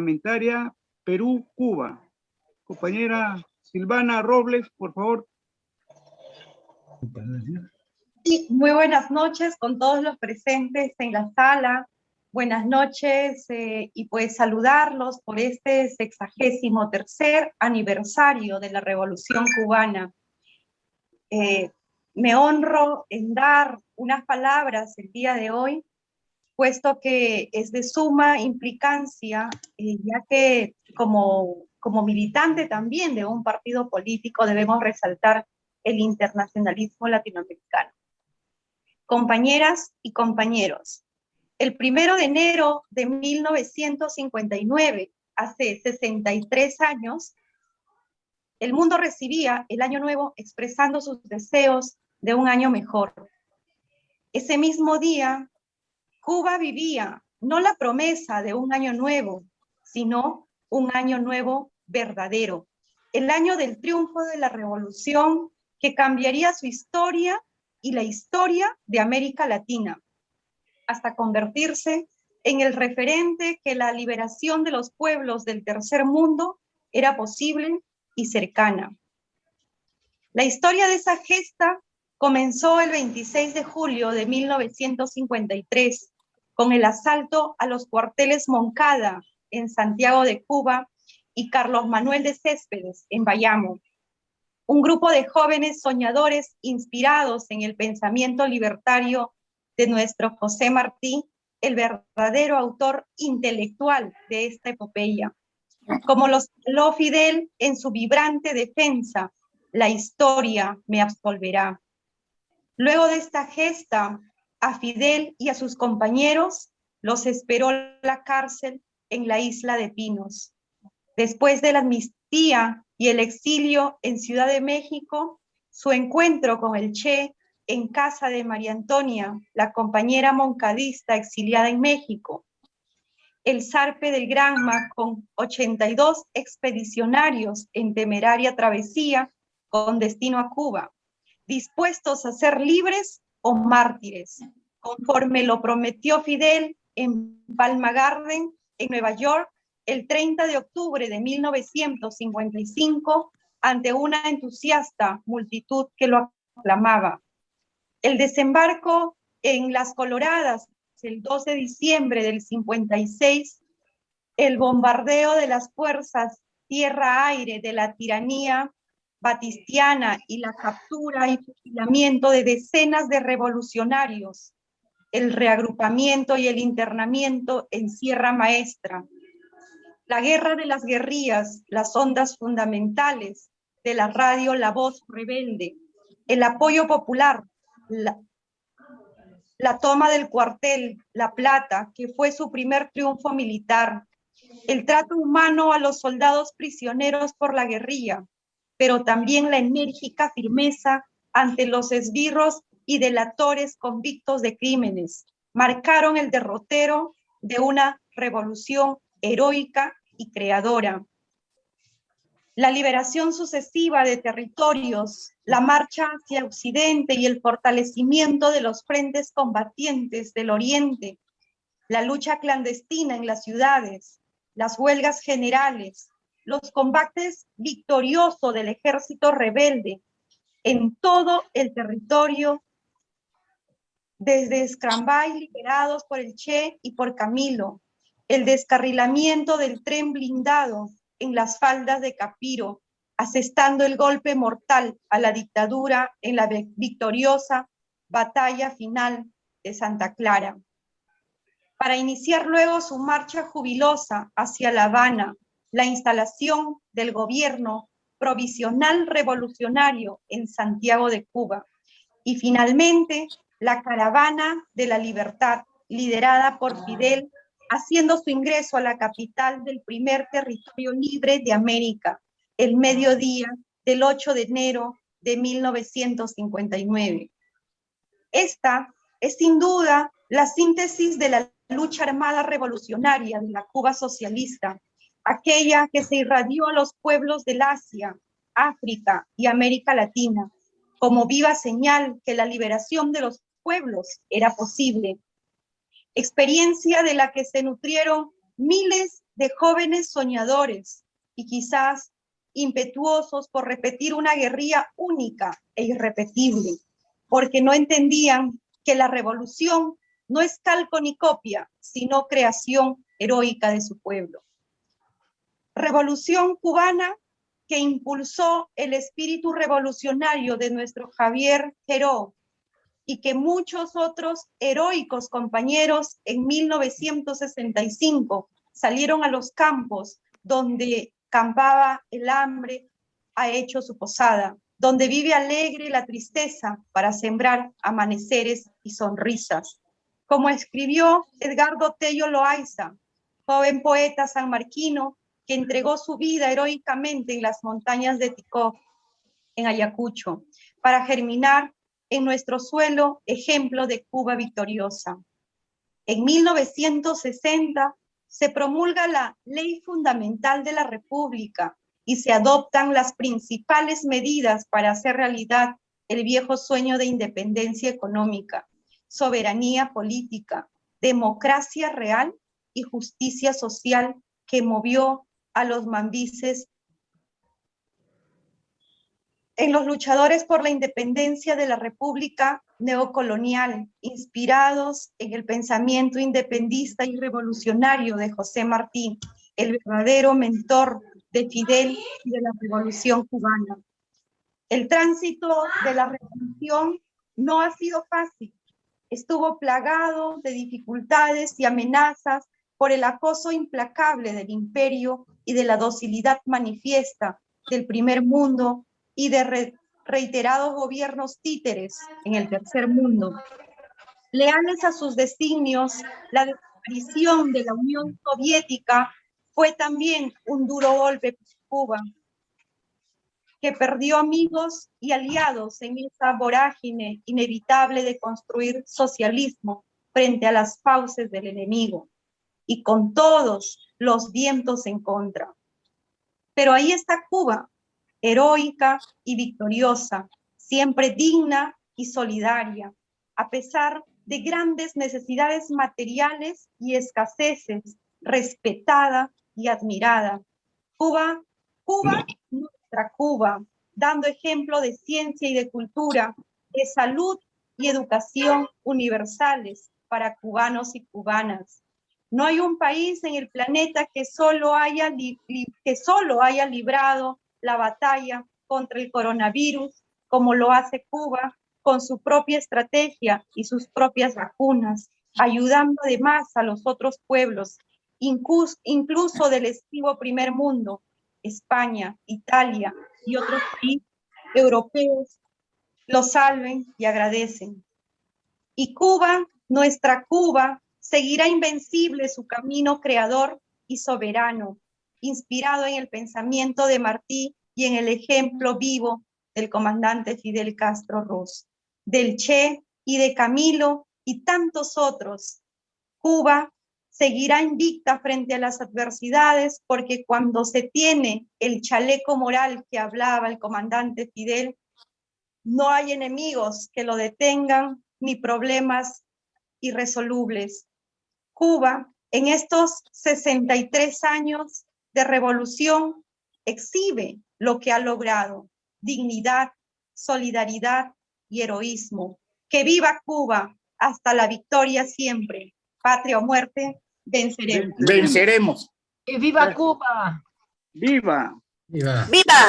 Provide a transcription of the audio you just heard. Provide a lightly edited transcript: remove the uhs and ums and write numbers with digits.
Parlamentaria Perú-Cuba. Compañera Silvana Robles, por favor. Sí, muy buenas noches con todos los presentes en la sala. Buenas noches y pues saludarlos por este 63º aniversario de la Revolución Cubana. Me honro en dar unas palabras el día de hoy, puesto que es de suma implicancia, ya que como militante también de un partido político debemos resaltar el internacionalismo latinoamericano. Compañeras y compañeros, el 1 de enero de 1959, hace 63 años, el mundo recibía el Año Nuevo expresando sus deseos de un año mejor. Ese mismo día, Cuba vivía no la promesa de un año nuevo, sino un año nuevo verdadero, el año del triunfo de la revolución que cambiaría su historia y la historia de América Latina, hasta convertirse en el referente que la liberación de los pueblos del tercer mundo era posible y cercana. La historia de esa gesta comenzó el 26 de julio de 1953 con el asalto a los cuarteles Moncada en Santiago de Cuba y Carlos Manuel de Céspedes en Bayamo. Un grupo de jóvenes soñadores inspirados en el pensamiento libertario de nuestro José Martí, el verdadero autor intelectual de esta epopeya. Como lo señaló Fidel en su vibrante defensa, la historia me absolverá. Luego de esta gesta, a Fidel y a sus compañeros los esperó la cárcel en la isla de Pinos. Después de la amnistía y el exilio en Ciudad de México, su encuentro con el Che en casa de María Antonia, la compañera moncadista exiliada en México. El zarpe del Granma con 82 expedicionarios en temeraria travesía con destino a Cuba, dispuestos a ser libres o mártires, conforme lo prometió Fidel en Palma Garden, en Nueva York, el 30 de octubre de 1955, ante una entusiasta multitud que lo aclamaba. El desembarco en Las Coloradas, el 2 de diciembre del 56, el bombardeo de las fuerzas tierra-aire de la tiranía batistiana y la captura y fusilamiento de decenas de revolucionarios, el reagrupamiento y el internamiento en Sierra Maestra, la guerra de las guerrillas, las ondas fundamentales de la radio La Voz Rebelde, el apoyo popular, la toma del cuartel La Plata, que fue su primer triunfo militar, el trato humano a los soldados prisioneros por la guerrilla, pero también la enérgica firmeza ante los esbirros y delatores convictos de crímenes, marcaron el derrotero de una revolución heroica y creadora. La liberación sucesiva de territorios, la marcha hacia Occidente y el fortalecimiento de los frentes combatientes del Oriente, la lucha clandestina en las ciudades, las huelgas generales, los combates victoriosos del ejército rebelde en todo el territorio, desde Escambay liberados por el Che y por Camilo, el descarrilamiento del tren blindado en las faldas de Capiro, asestando el golpe mortal a la dictadura en la victoriosa batalla final de Santa Clara, para iniciar luego su marcha jubilosa hacia La Habana, la instalación del gobierno provisional revolucionario en Santiago de Cuba, y finalmente la caravana de la libertad, liderada por Fidel, haciendo su ingreso a la capital del primer territorio libre de América, el mediodía del 8 de enero de 1959. Esta es sin duda la síntesis de la lucha armada revolucionaria de la Cuba socialista, aquella que se irradió a los pueblos del Asia, África y América Latina, como viva señal que la liberación de los pueblos era posible. Experiencia de la que se nutrieron miles de jóvenes soñadores y quizás impetuosos por repetir una guerrilla única e irrepetible, porque no entendían que la revolución no es calco ni copia, sino creación heroica de su pueblo. Revolución cubana que impulsó el espíritu revolucionario de nuestro Javier Geró y que muchos otros heroicos compañeros en 1965 salieron a los campos donde campaba el hambre, ha hecho su posada, donde vive alegre la tristeza para sembrar amaneceres y sonrisas. Como escribió Edgardo Tello Loaiza, joven poeta sanmarquino que entregó su vida heroicamente en las montañas de Ticó, en Ayacucho, para germinar en nuestro suelo ejemplo de Cuba victoriosa. En 1960 se promulga la Ley Fundamental de la República y se adoptan las principales medidas para hacer realidad el viejo sueño de independencia económica, soberanía política, democracia real y justicia social que movió a los mambises en los luchadores por la independencia de la República neocolonial, inspirados en el pensamiento independista y revolucionario de José Martí, el verdadero mentor de Fidel y de la Revolución cubana. El tránsito de la revolución no ha sido fácil. Estuvo plagado de dificultades y amenazas por el acoso implacable del imperio y de la docilidad manifiesta del primer mundo y de reiterados gobiernos títeres en el tercer mundo. Leales a sus designios, la desaparición de la Unión Soviética fue también un duro golpe para Cuba, que perdió amigos y aliados en esa vorágine inevitable de construir socialismo frente a las fauces del enemigo y con todos los vientos en contra. Pero ahí está Cuba, heroica y victoriosa, siempre digna y solidaria, a pesar de grandes necesidades materiales y escaseces, respetada y admirada. Cuba, nuestra Cuba, dando ejemplo de ciencia y de cultura, de salud y educación universales para cubanos y cubanas. No hay un país en el planeta que solo haya librado la batalla contra el coronavirus como lo hace Cuba con su propia estrategia y sus propias vacunas, ayudando además a los otros pueblos, incluso del exiguo primer mundo, España, Italia y otros países europeos, lo salven y agradecen. Y Cuba, nuestra Cuba, seguirá invencible su camino creador y soberano, inspirado en el pensamiento de Martí y en el ejemplo vivo del comandante Fidel Castro Ruz, del Che y de Camilo y tantos otros. Cuba seguirá invicta frente a las adversidades porque cuando se tiene el chaleco moral que hablaba el comandante Fidel, no hay enemigos que lo detengan ni problemas irresolubles. Cuba, en estos 63 años de revolución, exhibe lo que ha logrado: dignidad, solidaridad y heroísmo. ¡Que viva Cuba! Hasta la victoria siempre. Patria o muerte, venceremos. Venceremos. ¡Que viva Cuba! ¡Viva! Viva. ¡Viva!